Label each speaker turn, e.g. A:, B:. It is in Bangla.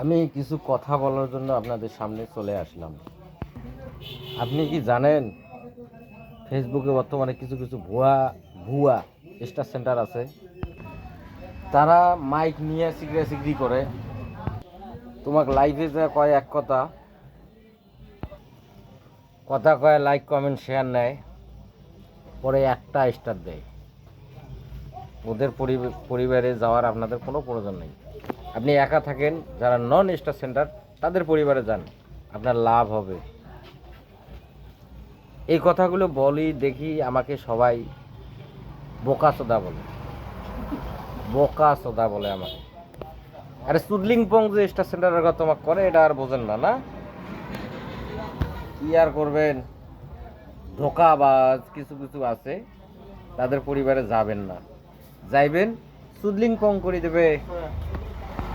A: আমি কিছু কথা বলার জন্য আপনাদের সামনে চলে আসলাম। আপনি কি জানেন ফেসবুকে বর্তমানে কিছু কিছু ভুয়া ভুয়া স্টার সেন্টার আছে। তারা মাইক নিয়ে সিগড়ি করে, তোমাকে লাইভে যা কয় এক কথা, কথা কয়, লাইক কমেন্ট শেয়ার নেয়, পরে একটা স্টার দেয়। ওদের পরিবারে যাওয়ার আপনাদের কোনো প্রয়োজন নেই। আপনি একা থাকেন, যারা নন স্টার সেন্টার তাদের পরিবারে যান, আপনার লাভ হবে। এই কথাগুলো বলি দেখি আমাকে সবাই বোকাচোদা বলে, বোকাচোদা বলে আমাকে। আরে সুদলিং পং যে স্টার সেন্টারের কথা তোমাকে করে, এটা আর বোঝেন না? না, কি আর করবেন, ধোকাবাজ কিছু কিছু আছে, তাদের পরিবারে যাবেন না। যাইবেন সুদলিং পং করে দেবে।